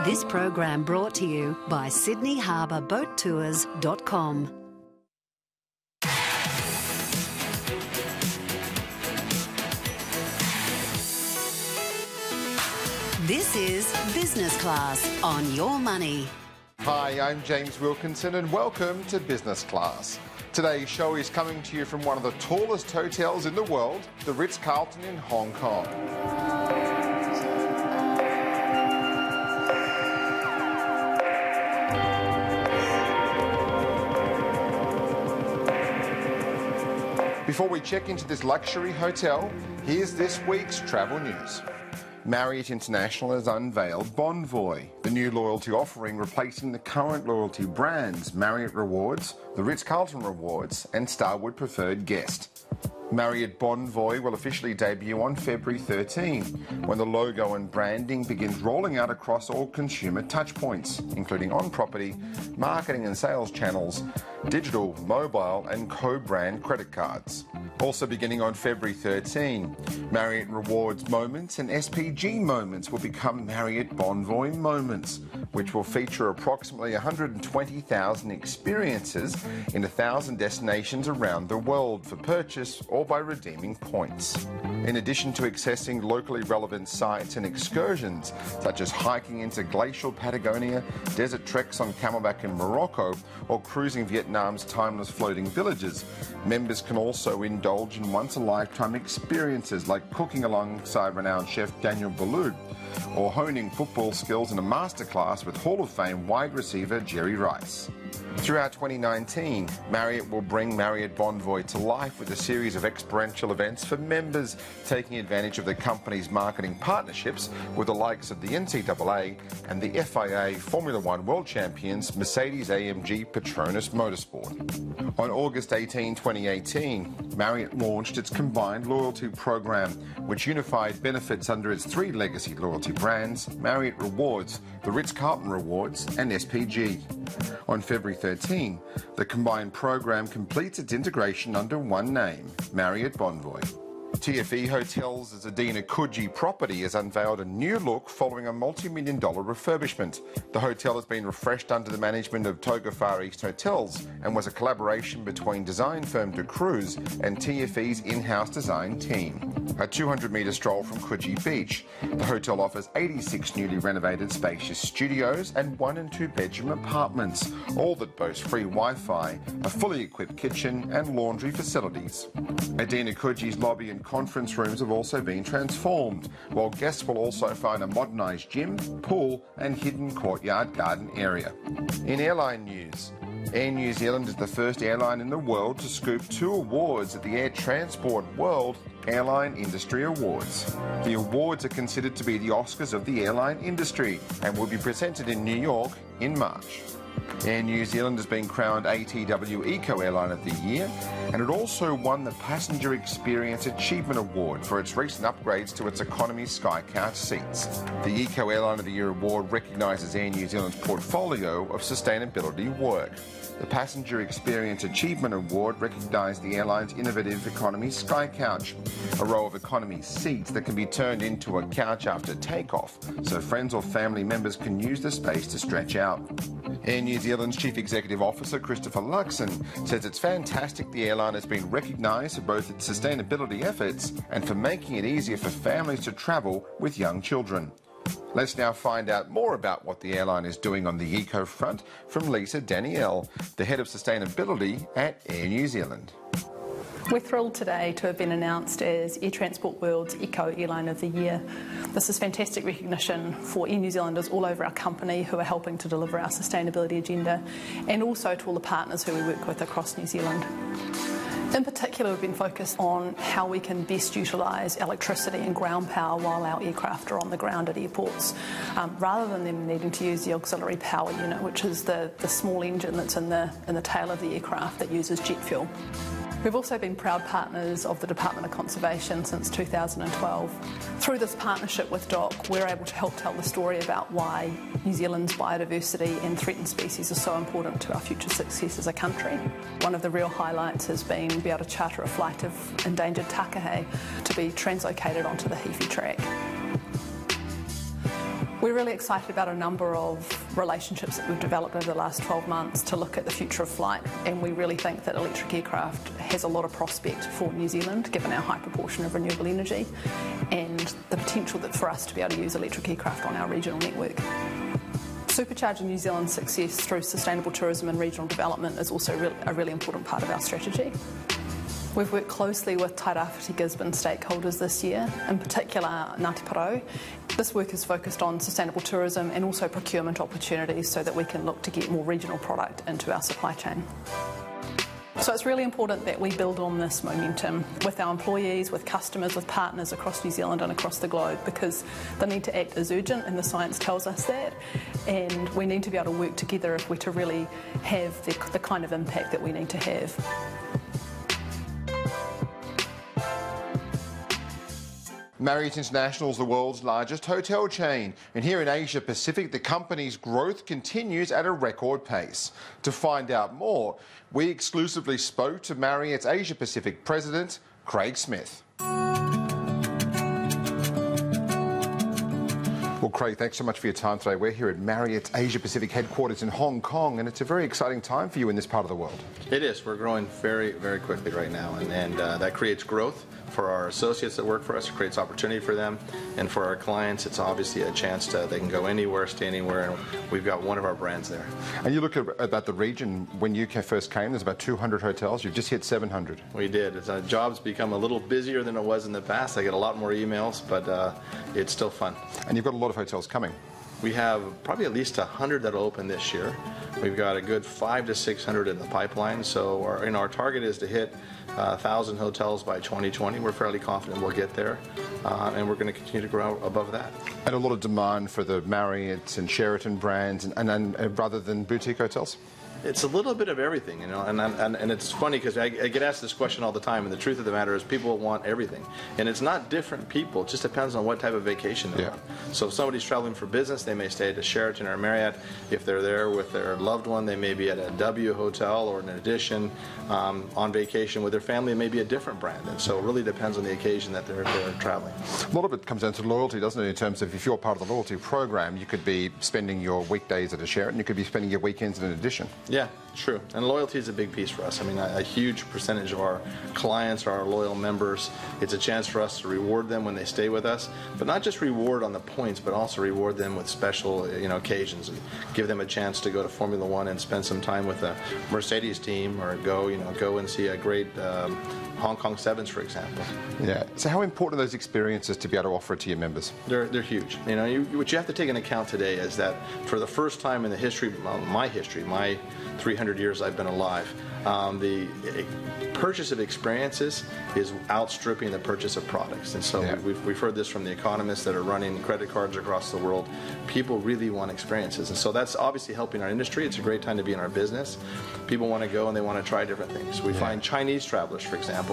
This program brought to you by SydneyHarbourBoatTours.com. This is Business Class on Your Money. Hi, I'm James Wilkinson and welcome to Business Class. Today's show is coming to you from one of the tallest hotels in the world, the Ritz-Carlton in Hong Kong. Before we check into this luxury hotel, here's this week's travel news. Marriott International has unveiled Bonvoy, the new loyalty offering replacing the current loyalty brands Marriott Rewards, the Ritz-Carlton Rewards and Starwood Preferred Guest. Marriott Bonvoy will officially debut on February 13, when the logo and branding begins rolling out across all consumer touchpoints, including on-property, marketing and sales channels, digital, mobile and co-brand credit cards. Also beginning on February 13, Marriott Rewards Moments and SPG Moments will become Marriott Bonvoy Moments, which will feature approximately 120,000 experiences in 1,000 destinations around the world for purchase or by redeeming points. In addition to accessing locally relevant sites and excursions, such as hiking into glacial Patagonia, desert treks on camelback in Morocco, or cruising Vietnam's timeless floating villages, members can also indulge in once-a-lifetime experiences like cooking alongside renowned chef Daniel Boulud, or honing football skills in a masterclass with Hall of Fame wide receiver Jerry Rice. Throughout 2019, Marriott will bring Marriott Bonvoy to life with a series of experiential events for members, taking advantage of the company's marketing partnerships with the likes of the NCAA and the FIA Formula One World Champions Mercedes-AMG Petronas Motorsport. On August 18, 2018, Marriott launched its combined loyalty program, which unified benefits under its three legacy loyalty brands, Marriott Rewards, the Ritz-Carlton Rewards and SPG. On February 13, the combined program completes its integration under one name, Marriott Bonvoy. TFE Hotels' Adina Coogee property has unveiled a new look following a multi-million-dollar refurbishment. The hotel has been refreshed under the management of Toga Far East Hotels and was a collaboration between design firm De Cruz and TFE's in-house design team. A 200-metre stroll from Coogee Beach, the hotel offers 86 newly renovated spacious studios and 1- and 2-bedroom apartments, all that boast free Wi-Fi, a fully equipped kitchen and laundry facilities. Adina Coogee's lobby and conference rooms have also been transformed, while guests will also find a modernised gym, pool and hidden courtyard garden area. In airline news, Air New Zealand is the first airline in the world to scoop 2 awards at the Air Transport World Airline Industry Awards. The awards are considered to be the Oscars of the airline industry and will be presented in New York in March. Air New Zealand has been crowned ATW Eco Airline of the Year, and it also won the Passenger Experience Achievement Award for its recent upgrades to its economy Skycouch seats. The Eco Airline of the Year award recognises Air New Zealand's portfolio of sustainability work. The Passenger Experience Achievement Award recognised the airline's innovative economy Skycouch, a row of economy seats that can be turned into a couch after takeoff, so friends or family members can use the space to stretch out. Air New Zealand's Chief Executive Officer Christopher Luxon says it's fantastic the airline has been recognised for both its sustainability efforts and for making it easier for families to travel with young children. Let's now find out more about what the airline is doing on the eco front from Lisa Danielle, the Head of Sustainability at Air New Zealand. We're thrilled today to have been announced as Air Transport World's Eco Airline of the Year. This is fantastic recognition for Air New Zealanders all over our company who are helping to deliver our sustainability agenda, and also to all the partners who we work with across New Zealand. In particular, we've been focused on how we can best utilise electricity and ground power while our aircraft are on the ground at airports, rather than them needing to use the auxiliary power unit, which is the small engine that's in the tail of the aircraft that uses jet fuel. We've also been proud partners of the Department of Conservation since 2012. Through this partnership with DOC, we're able to help tell the story about why New Zealand's biodiversity and threatened species are so important to our future success as a country. One of the real highlights has been to be able to charter a flight of endangered takahe to be translocated onto the Heaphy track. We're really excited about a number of relationships that we've developed over the last 12 months to look at the future of flight, and we really think that electric aircraft has a lot of prospect for New Zealand given our high proportion of renewable energy and the potential for us to be able to use electric aircraft on our regional network. Supercharging New Zealand's success through sustainable tourism and regional development is also a really important part of our strategy. We've worked closely with Tairāwhiti Gisborne stakeholders this year, in particular Ngāti Porou. This work is focused on sustainable tourism and also procurement opportunities so that we can look to get more regional product into our supply chain. So it's really important that we build on this momentum with our employees, with customers, with partners across New Zealand and across the globe, because the need to act is urgent and the science tells us that, and we need to be able to work together if we're to really have the kind of impact that we need to have. Marriott International is the world's largest hotel chain, and here in Asia Pacific the company's growth continues at a record pace. To find out more, we exclusively spoke to Marriott's Asia Pacific President, Craig Smith. Well, Craig, thanks so much for your time today. We're here at Marriott's Asia Pacific headquarters in Hong Kong, and it's a very exciting time for you in this part of the world. It is. We're growing very, very quickly right now, and that creates growth for our associates that work for us. It creates opportunity for them, and for our clients, it's obviously a chance they can go anywhere, stay anywhere, and we've got one of our brands there. And you look at the region. When you first came, there's about 200 hotels. You've just hit 700. We did. Job's become a little busier than it was in the past. I get a lot more emails, but it's still fun. And you've got a lot of hotels coming. We have probably at least 100 that'll open this year. We've got a good 500 to 600 in the pipeline. So our target is to hit 1,000 hotels by 2020. We're fairly confident we'll get there, and we're going to continue to grow above that. And a lot of demand for the Marriott and Sheraton brands, and rather than boutique hotels? It's a little bit of everything, you know, and it's funny because I get asked this question all the time, and the truth of the matter is people want everything. And it's not different people, it just depends on what type of vacation they're on. So if somebody's traveling for business, they may stay at a Sheraton or a Marriott. If they're there with their loved one, they may be at a W hotel, or in addition, on vacation with their family, it may be a different brand. And so it really depends on the occasion that they're traveling. A lot of it comes down to loyalty, doesn't it, in terms of if you're part of the loyalty program, you could be spending your weekdays at a Sheraton, you could be spending your weekends in addition. Yeah, true. And loyalty is a big piece for us. I mean, a huge percentage of our clients are our loyal members. It's a chance for us to reward them when they stay with us, but not just reward on the points, but also reward them with special, occasions. Give them a chance to go to Formula One and spend some time with the Mercedes team, or go and see a great Hong Kong Sevens, for example. Yeah. So how important are those experiences to be able to offer it to your members? They're huge. What you have to take into account today is that for the first time in the history, my 300 years I've been alive, the purchase of experiences is outstripping the purchase of products. And so we've heard this from the economists that are running credit cards across the world. People really want experiences. And so that's obviously helping our industry. It's a great time to be in our business. People want to go and they want to try different things. We find Chinese travelers, for example,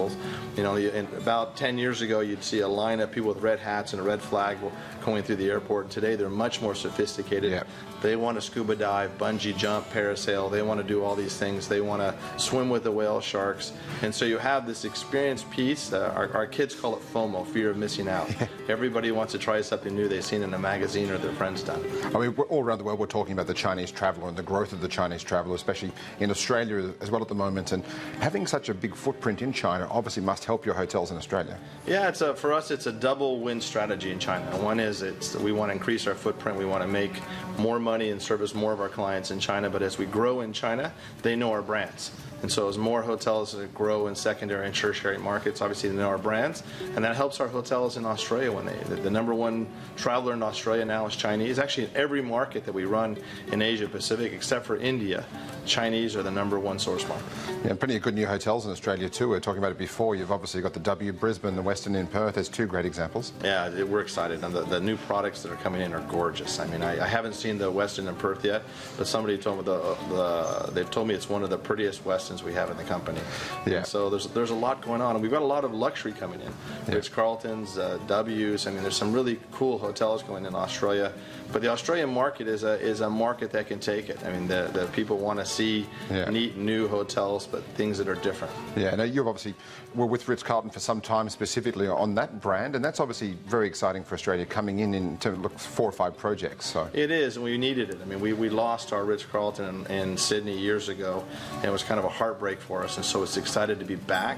about 10 years ago, you'd see a line of people with red hats and a red flag going through the airport. Today, they're much more sophisticated. They want to scuba dive, bungee jump, parasail. They want to do all these things. They want to swim with the whale sharks. And so you have this experience piece. Our kids call it FOMO, fear of missing out. Everybody wants to try something new they've seen in a magazine or their friends done. I mean, all around the world, we're talking about the Chinese traveller and the growth of the Chinese traveller, especially in Australia as well at the moment. And having such a big footprint in China obviously must help your hotels in Australia. Yeah, for us, it's a double win strategy in China. One is we want to increase our footprint. We want to make more money and service more of our clients in China. But as we grow in China, they know our brands. And so as more hotels grow in secondary and tertiary markets, obviously they know our brands, and that helps our hotels in Australia. When the number one traveler in Australia now is Chinese. Actually, in every market that we run in Asia Pacific, except for India, Chinese are the number one source market. Yeah, and plenty of good new hotels in Australia too. We were talking about it before. You've obviously got the W Brisbane, the Westin in Perth. There's two great examples. Yeah, we're excited, and the new products that are coming in are gorgeous. I mean, I haven't seen the Westin in Perth yet, but somebody told me they've told me it's one of the prettiest Westins Westins we have in the company. Yeah. And so there's a lot going on, and we've got a lot of luxury coming in. Yeah. Ritz-Carltons, W's. I mean, there's some really cool hotels going in Australia. But the Australian market is a market that can take it. I mean, the people want to see neat new hotels, but things that are different. Yeah, now you've obviously were with Ritz-Carlton for some time specifically on that brand, and that's obviously very exciting for Australia coming in to look 4 or 5 projects. So it is, and we needed it. I mean, we lost our Ritz-Carlton in Sydney years ago, and it was kind of a heartbreak for us. And so it's excited to be back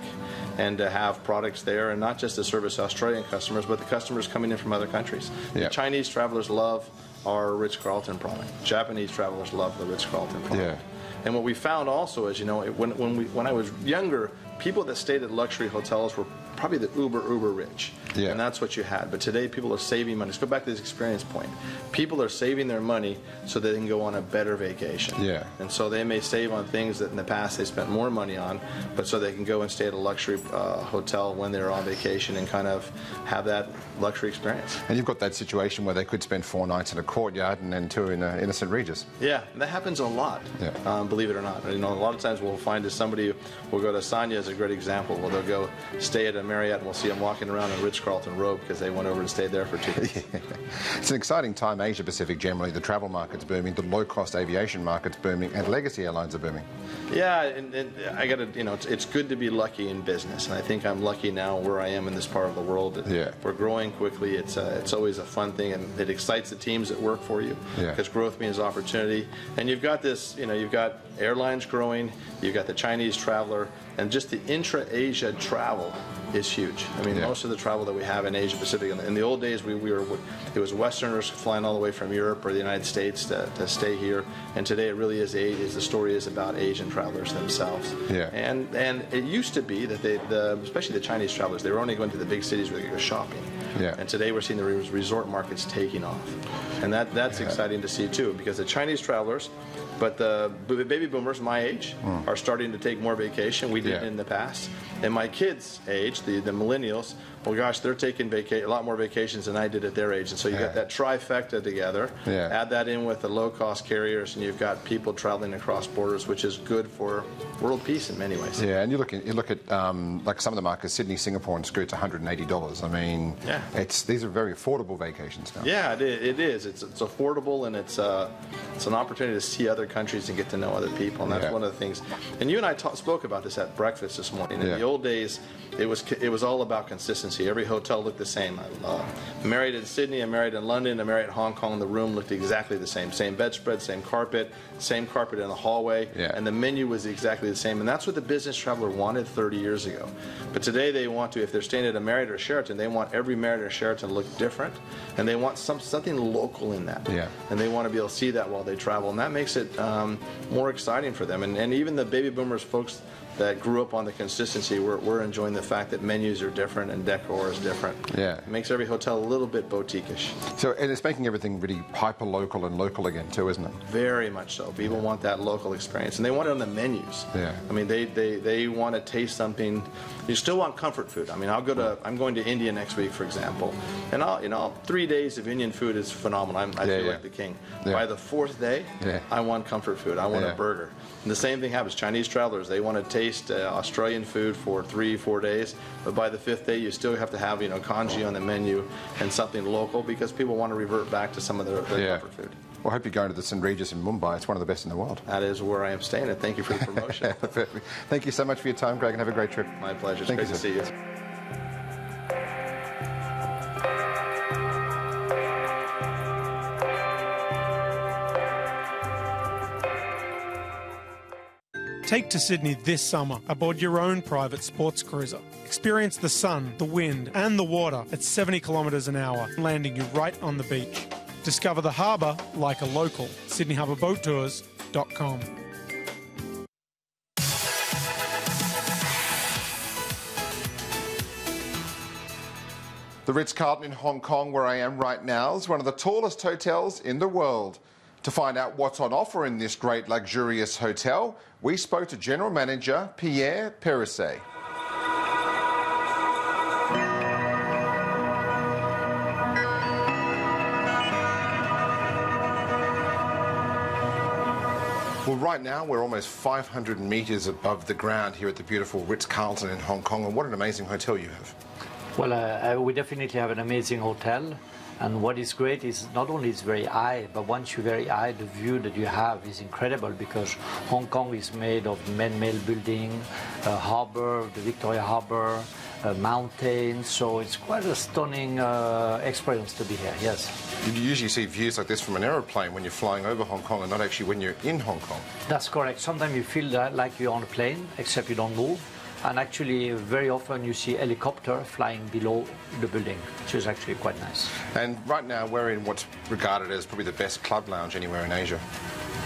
and to have products there, and not just to service Australian customers, but the customers coming in from other countries. Yeah. The Chinese travelers love our Ritz-Carlton product. Japanese travelers love the Ritz-Carlton product. Yeah. And what we found also is, when I was younger, people that stayed at luxury hotels were probably the uber rich. Yeah. And that's what you had. But today people are saving money. Let's go back to this experience point. People are saving their money so they can go on a better vacation. Yeah. And so they may save on things that in the past they spent more money on, but so they can go and stay at a luxury hotel when they're on vacation and kind of have that luxury experience. And you've got that situation where they could spend 4 nights in a Courtyard and then 2 in a St. Regis. Yeah, and that happens a lot, believe it or not. A lot of times we'll find that somebody will go to Sonia is a great example, where they'll go stay at a Marriott and we'll see them walking around in a Ritz-Carlton robe because they went over and stayed there for 2 days. Yeah. It's an exciting time, Asia Pacific generally. The travel market's booming, the low-cost aviation market's booming, and legacy airlines are booming. Yeah, and I got to, it's good to be lucky in business, and I think I'm lucky now where I am in this part of the world. Yeah. We're growing quickly. It's always a fun thing, and it excites the teams that work for you, because growth means opportunity. And you've got this, you've got airlines growing, you've got the Chinese traveler, and just the intra-Asia travel is huge. I mean, most of the travel that we have in Asia Pacific, in the old days, it was Westerners flying all the way from Europe or the United States to stay here, and today it really is the story is about Asian travelers themselves. Yeah. And it used to be that especially the Chinese travelers, they were only going to the big cities where they go shopping. Yeah. And today we're seeing the resort markets taking off, and that's exciting to see too, because the Chinese travelers. But the baby boomers my age are starting to take more vacation. We didn't in the past. And my kids' age, the millennials, well, gosh, they're taking a lot more vacations than I did at their age. And so you got that trifecta together. Yeah. Add that in with the low-cost carriers, and you've got people traveling across borders, which is good for world peace in many ways. Yeah, and you look at like some of the markets, Sydney, Singapore, and Scoot's $180. I mean, these are very affordable vacations now. Yeah, it is. It's affordable, and it's an opportunity to see other countries and get to know other people, and that's one of the things. And you and I spoke about this at breakfast this morning. In the old days, it was all about consistency. Every hotel looked the same. I married in Sydney, I married in London, I married in Hong Kong. The room looked exactly the same. Same bedspread, same carpet in the hallway, and the menu was exactly the same. And that's what the business traveler wanted 30 years ago. But today they want to, if they're staying at a Marriott or Sheraton, they want every Marriott or Sheraton to look different, and they want something local in that. Yeah. And they want to be able to see that while they travel, and that makes it more exciting for them. And even the baby boomers folks that grew up on the consistency, we're enjoying the fact that menus are different and decor is different. Yeah. It makes every hotel a little bit boutique-ish. So, and it's making everything really hyper-local and local again too, isn't it? Very much so. People want that local experience, and they want it on the menus. Yeah. I mean, they want to taste something. You still want comfort food. I mean, I'm going to India next week, for example, and 3 days of Indian food is phenomenal. I feel like the king. By the 4th day, I want comfort food. I want a burger. And the same thing happens. Chinese travelers, they want to taste Australian food for 3-4 days, but by the 5th day, you still have to have congee on the menu and something local, because people want to revert back to some of their comfort food. Well, I hope you're going to the St. Regis in Mumbai. It's one of the best in the world. That is where I am staying, and thank you for the promotion. Thank you so much for your time, Greg, and have a great trip. My pleasure. It's great to see you. Take to Sydney this summer aboard your own private sports cruiser. Experience the sun, the wind and the water at 70 kilometres an hour, landing you right on the beach. Discover the harbour like a local. SydneyHarbourBoatTours.com. The Ritz-Carlton in Hong Kong, where I am right now, is one of the tallest hotels in the world. To find out what's on offer in this great luxurious hotel, we spoke to General Manager Pierre Perisset. Well, right now we're almost 500 metres above the ground here at the beautiful Ritz-Carlton in Hong Kong, and what an amazing hotel you have. Well, we definitely have an amazing hotel, and what is great is not only it's very high, but once you're very high, the view that you have is incredible, because Hong Kong is made of man-made building, a harbour, the Victoria Harbour, mountains, so it's quite a stunning experience to be here, yes. You usually see views like this from an aeroplane when you're flying over Hong Kong, and not actually when you're in Hong Kong. That's correct. Sometimes you feel like you're on a plane, except you don't move. And actually, very often you see helicopter flying below the building, which is actually quite nice. And right now we're in what's regarded as probably the best club lounge anywhere in Asia.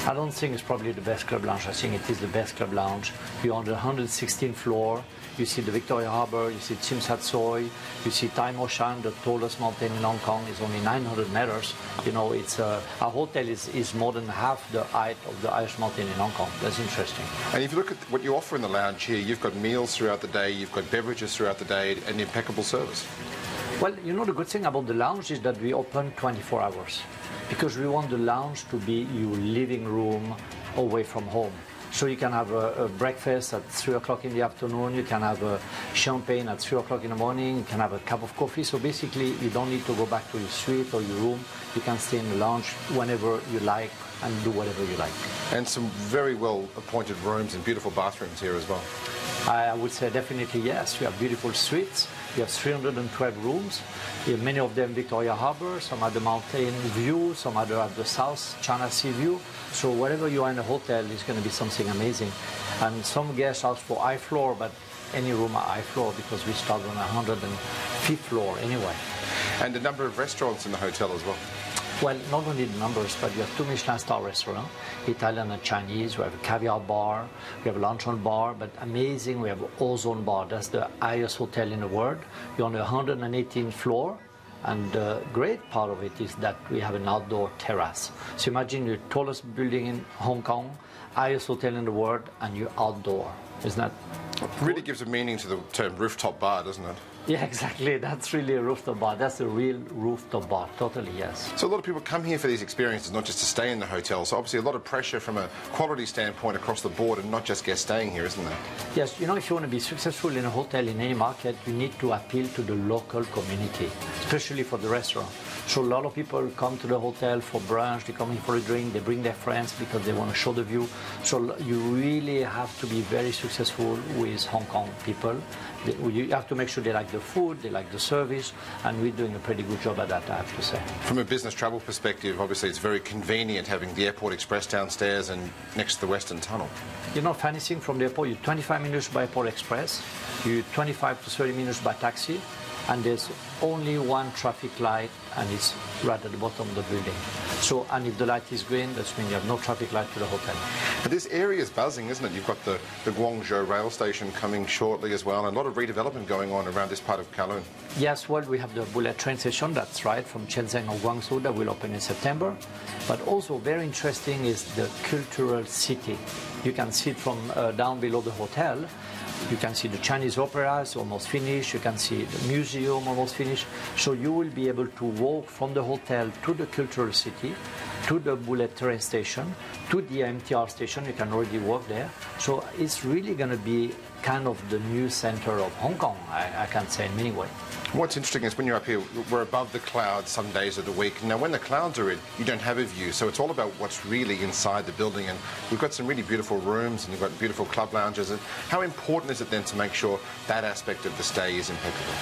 I don't think it's probably the best club lounge. I think it is the best club lounge. You're on the 116th floor. You see the Victoria Harbour, you see Tsim Shat Tsui, you see Tai Mo Shan, the tallest mountain in Hong Kong. It's only 900 meters. You know, it's our hotel is more than half the height of the highest mountain in Hong Kong. That's interesting. And if you look at what you offer in the lounge here, you've got meals throughout the day, you've got beverages throughout the day, and impeccable service. Well, you know, the good thing about the lounge is that we open 24 hours, because we want the lounge to be your living room away from home. So you can have a breakfast at 3 o'clock in the afternoon, you can have a champagne at 3 o'clock in the morning, you can have a cup of coffee. So basically, you don't need to go back to your suite or your room. You can stay in the lounge whenever you like and do whatever you like. And some very well appointed rooms and beautiful bathrooms here as well. I would say definitely yes. We have beautiful suites. We have 312 rooms. We have many of them Victoria Harbour, some at the mountain view, some other at the South China Sea view. So wherever you are in a hotel, it's going to be something amazing. And some guests ask for high floor, but any room at high floor, because we start on 105th floor anyway. And a number of restaurants in the hotel as well. Well, not only the numbers, but we have 2 Michelin star restaurants, Italian and Chinese. We have a caviar bar, we have a luncheon bar, but amazing, we have an ozone bar. That's the highest hotel in the world. You're on the 118th floor, and the great part of it is that we have an outdoor terrace. So imagine the tallest building in Hong Kong, highest hotel in the world, and you're outdoor. Isn't that It really gives a meaning to the term rooftop bar, doesn't it? Yeah, exactly. That's really a rooftop bar. That's a real rooftop bar. Totally, yes. So a lot of people come here for these experiences, not just to stay in the hotel. So obviously a lot of pressure from a quality standpoint across the board, and not just guests staying here, isn't there? Yes, you know, if you want to be successful in a hotel in any market, you need to appeal to the local community, especially for the restaurant. So a lot of people come to the hotel for brunch, they come in for a drink, they bring their friends because they want to show the view. So you really have to be very successful with Hong Kong people. You have to make sure they like the food, they like the service, and we're doing a pretty good job at that, I have to say. From a business travel perspective, obviously it's very convenient having the Airport Express downstairs and next to the Western Tunnel. You're not fancying from the airport. You're 25 minutes by Airport Express, you're 25 to 30 minutes by taxi, and there's only one traffic light, and it's right at the bottom of the building. So, and if the light is green, that means you have no traffic light to the hotel. But this area is buzzing, isn't it? You've got the Guangzhou rail station coming shortly as well, and a lot of redevelopment going on around this part of Kowloon. Yes, well, we have the bullet train station, that's right, from Shenzhen or Guangzhou, that will open in September. But also very interesting is the cultural city. You can see it from down below the hotel. You can see the Chinese opera is almost finished. You can see the museum almost finished. So you will be able to walk from the hotel to the cultural city, to the bullet train station, to the MTR station. You can already walk there. So it's really going to be kind of the new center of Hong Kong, I can say in many ways. What's interesting is when you're up here, we're above the clouds some days of the week. Now, when the clouds are in, you don't have a view, so it's all about what's really inside the building. And we've got some really beautiful rooms, and you've got beautiful club lounges. And how important is it then to make sure that aspect of the stay is impeccable?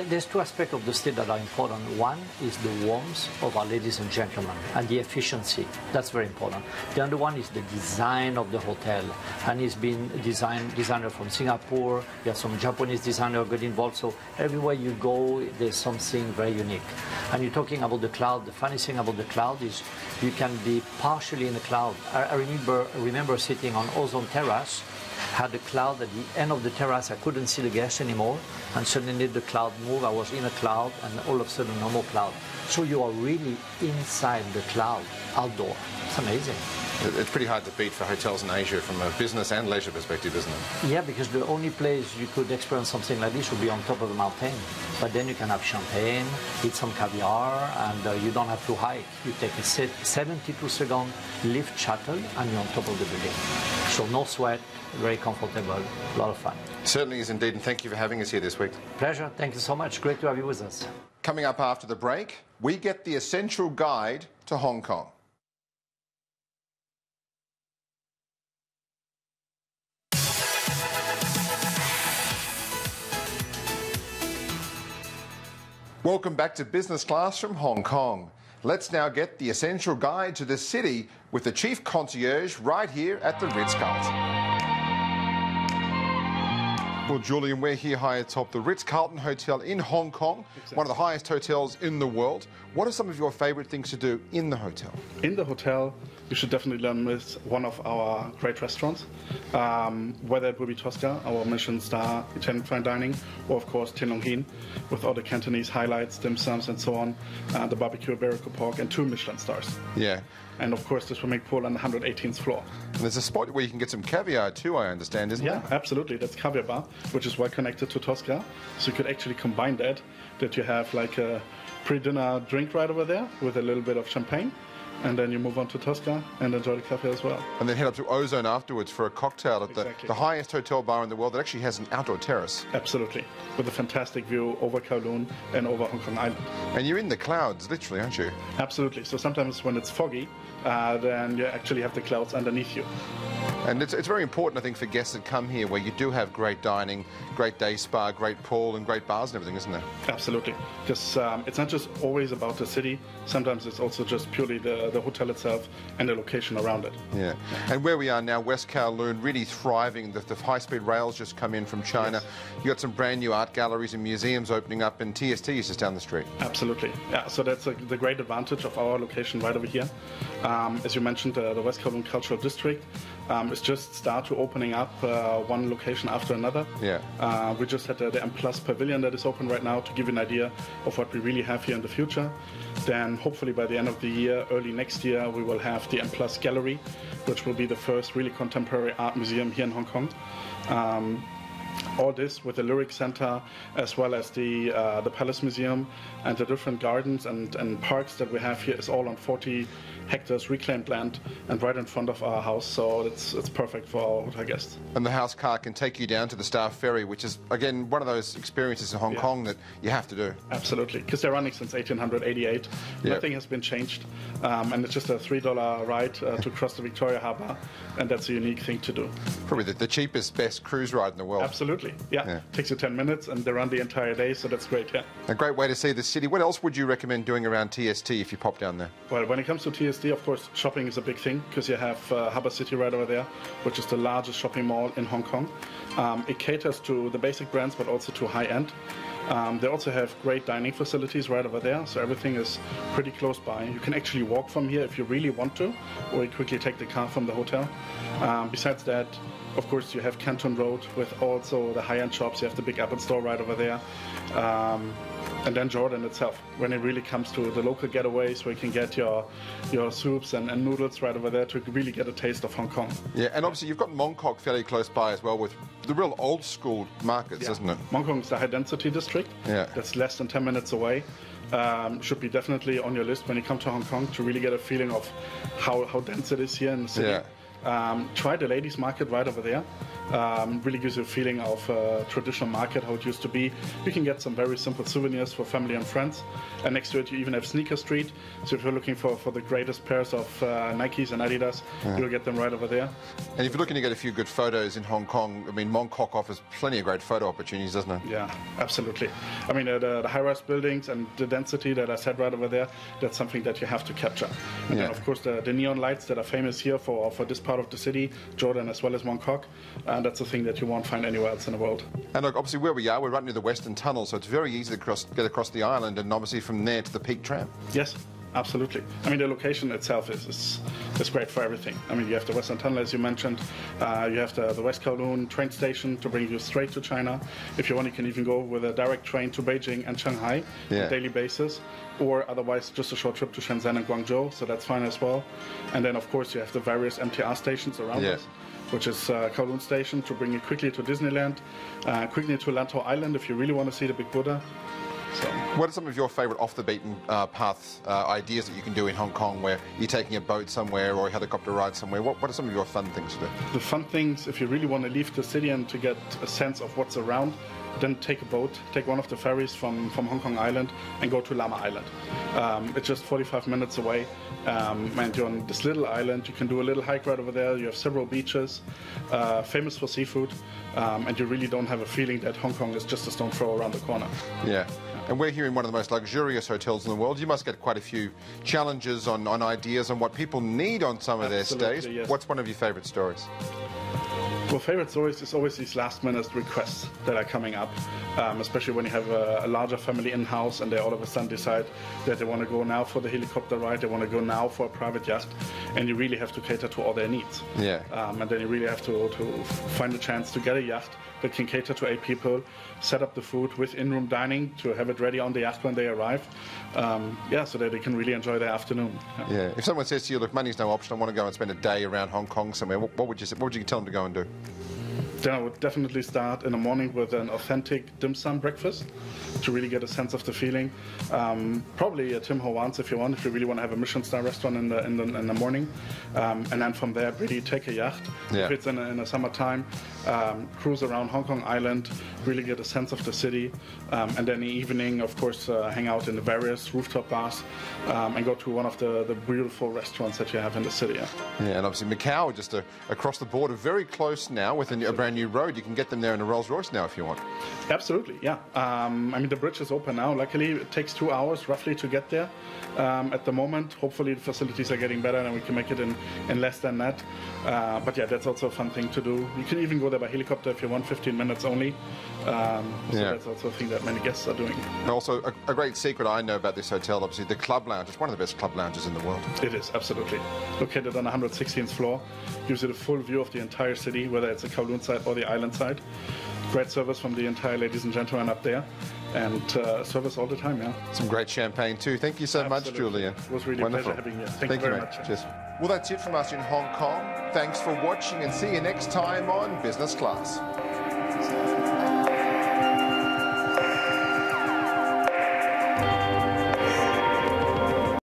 There's two aspects of the stay that are important. One is the warmth of our ladies and gentlemen and the efficiency. That's very important. The other one is the design of the hotel, and it's been designer from Singapore. You have some Japanese designer get involved. So everywhere you go, there's something very unique. And you're talking about the cloud. The funny thing about the cloud is you can be partially in the cloud. I remember sitting on Ozone Terrace, had a cloud at the end of the terrace. I couldn't see the guests anymore, and suddenly the cloud moved. I was in a cloud, and all of a sudden, no more cloud. So you are really inside the cloud, outdoor. It's amazing. It's pretty hard to beat for hotels in Asia from a business and leisure perspective, isn't it? Yeah, because the only place you could experience something like this would be on top of the mountain. But then you can have champagne, eat some caviar, and you don't have to hike. You take a 72-second lift shuttle and you're on top of the building. So no sweat, very comfortable, a lot of fun. Certainly is indeed, and thank you for having us here this week. Pleasure, thank you so much. Great to have you with us. Coming up after the break, we get the essential guide to Hong Kong. Welcome back to Business Class from Hong Kong. Let's now get the essential guide to the city with the chief concierge right here at the Ritz-Carlton. Well, Julian, we're here high atop the Ritz-Carlton Hotel in Hong Kong, one of the highest hotels in the world. What are some of your favourite things to do in the hotel? In the hotel, you should definitely learn with one of our great restaurants, whether it will be Tosca, our Michelin star Italian fine dining, or of course Tin Long Hin, with all the Cantonese highlights, dim sums and so on, the barbecue Iberico pork and 2 Michelin stars. Yeah. And of course the swimming pool on the 118th floor. And there's a spot where you can get some caviar too, I understand, isn't there? Yeah, absolutely. That's Caviar Bar, which is well connected to Tosca. So you could actually combine that you have like a pre-dinner drink right over there with a little bit of champagne. And then you move on to Tosca and enjoy the cafe as well. And then head up to Ozone afterwards for a cocktail at the highest hotel bar in the world that actually has an outdoor terrace. Absolutely, with a fantastic view over Kowloon and over Hong Kong Island. And you're in the clouds, literally, aren't you? Absolutely. So sometimes when it's foggy, then you actually have the clouds underneath you. And it's very important, I think, for guests that come here where you do have great dining, great day spa, great pool and great bars and everything, isn't there? Absolutely. Because it's not just always about the city. Sometimes it's also just purely the hotel itself and the location around it. Yeah. And where we are now, West Kowloon, really thriving. The high-speed rails just come in from China. Yes. You've got some brand new art galleries and museums opening up, and TST is just down the street. Absolutely. Yeah, so that's the great advantage of our location right over here. As you mentioned, the West Kowloon Cultural District is just start to opening up one location after another. Yeah. We just had the M Plus Pavilion that is open right now to give you an idea of what we really have here in the future. Then hopefully by the end of the year, early next year, we will have the M Plus Gallery, which will be the first really contemporary art museum here in Hong Kong. All this with the Lyric Center, as well as the Palace Museum, and the different gardens and parks that we have here is all on 40 hectares reclaimed land and right in front of our house, so it's perfect for our hotel guests. And the house car can take you down to the Star Ferry, which is, again, one of those experiences in Hong Kong that you have to do. Absolutely, because they're running since 1888. Nothing has been changed, and it's just a $3 ride to cross the Victoria Harbour, and that's a unique thing to do. Probably the cheapest, best cruise ride in the world. Absolutely, yeah. Takes you 10 minutes, and they run the entire day, so that's great, yeah. A great way to see the city. What else would you recommend doing around TST if you pop down there? Well, when it comes to TST, of course, shopping is a big thing, because you have Harbour City right over there, which is the largest shopping mall in Hong Kong. It caters to the basic brands, but also to high-end. They also have great dining facilities right over there, so everything is pretty close by. You can actually walk from here if you really want to, or you quickly take the car from the hotel. Besides that, of course, you have Canton Road with also the high-end shops. You have the Big Apple store right over there. And then Jordan itself, when it really comes to the local getaways where you can get your soups and noodles right over there to really get a taste of Hong Kong. Yeah, and obviously you've got Mong Kok fairly close by as well with the real old school markets, isn't it? Mong Kok is the high density district. Yeah. That's less than 10 minutes away. Should be definitely on your list when you come to Hong Kong to really get a feeling of how dense it is here in the city. Yeah. Try the ladies market right over there. Really gives you a feeling of traditional market, how it used to be. You can get some very simple souvenirs for family and friends. And next to it, you even have Sneaker Street. So if you're looking for the greatest pairs of Nikes and Adidas, you'll get them right over there. And if you're looking to get a few good photos in Hong Kong, I mean, Mong Kok offers plenty of great photo opportunities, doesn't it? Yeah, absolutely. I mean, the high-rise buildings and the density that I said right over there, that's something that you have to capture. And then, of course, the neon lights that are famous here for this part of the city, Jordan as well as Mong Kok. And that's a thing that you won't find anywhere else in the world. And look, obviously where we are, we're right near the Western Tunnel, so it's very easy to get across the island, and obviously from there to the Peak Tram. Yes, absolutely. I mean, the location itself is great for everything. I mean, you have the Western Tunnel, as you mentioned. You have the West Kowloon train station to bring you straight to China. If you want, you can even go with a direct train to Beijing and Shanghai on a daily basis, or otherwise just a short trip to Shenzhen and Guangzhou, so that's fine as well. And then, of course, you have the various MTR stations around us, which is Kowloon Station to bring you quickly to Disneyland, quickly to Lantau Island if you really want to see the Big Buddha. So. What are some of your favourite off-the-beaten path ideas that you can do in Hong Kong, where you're taking a boat somewhere or a helicopter ride somewhere? What are some of your fun things to do? The fun things, if you really want to leave the city and to get a sense of what's around, then take a boat, take one of the ferries from Hong Kong Island and go to Lama Island. It's just 45 minutes away, and you're on this little island. You can do a little hike right over there. You have several beaches, famous for seafood, and you really don't have a feeling that Hong Kong is just a stone throw around the corner. Yeah. And we're here in one of the most luxurious hotels in the world. You must get quite a few challenges on ideas on what people need on some of their stays. Yes. What's one of your favourite stories? Well, favorite stories is always these last-minute requests that are coming up, especially when you have a larger family in-house and they all of a sudden decide that they want to go now for the helicopter ride, they want to go now for a private yacht, and you really have to cater to all their needs. Yeah. And then you really have to find a chance to get a yacht that can cater to 8 people, set up the food with in-room dining to have it ready on the yacht when they arrive, so that they can really enjoy their afternoon. Yeah. If someone says to you, look, money's no option, I want to go and spend a day around Hong Kong somewhere, what would you say? What would you tell them to go and do? Then I would definitely start in the morning with an authentic dim sum breakfast to really get a sense of the feeling. Probably a Tim Ho Wan's if you really want to have a Michelin star restaurant in the morning. And then from there, really take a yacht. Yeah. If it's in the summertime, cruise around Hong Kong Island, really get a sense of the city. And then in the evening, of course, hang out in the various rooftop bars and go to one of the beautiful restaurants that you have in the city. Yeah, and obviously Macau, just across the border, very close now with a brand new road. You can get them there in a Rolls Royce now if you want. Absolutely, yeah. I mean, the bridge is open now. Luckily, it takes 2 hours roughly to get there. At the moment, hopefully the facilities are getting better and we can make it in less than that. But yeah, that's also a fun thing to do. You can even go there by helicopter if you want, 15 minutes only. So that's also a thing that many guests are doing. And also, a great secret I know about this hotel, obviously, the club lounge. It's one of the best club lounges in the world. It is, absolutely. Located on the 116th floor. Gives you the full view of the entire city, whether it's the Kowloon side or the island side. Great service from the entire ladies and gentlemen up there. And service all the time, yeah. Some great champagne too. Thank you so much, Julian. It was really wonderful. A pleasure having you. Thank you very much. Cheers. Well, that's it from us in Hong Kong. Thanks for watching and see you next time on Business Class.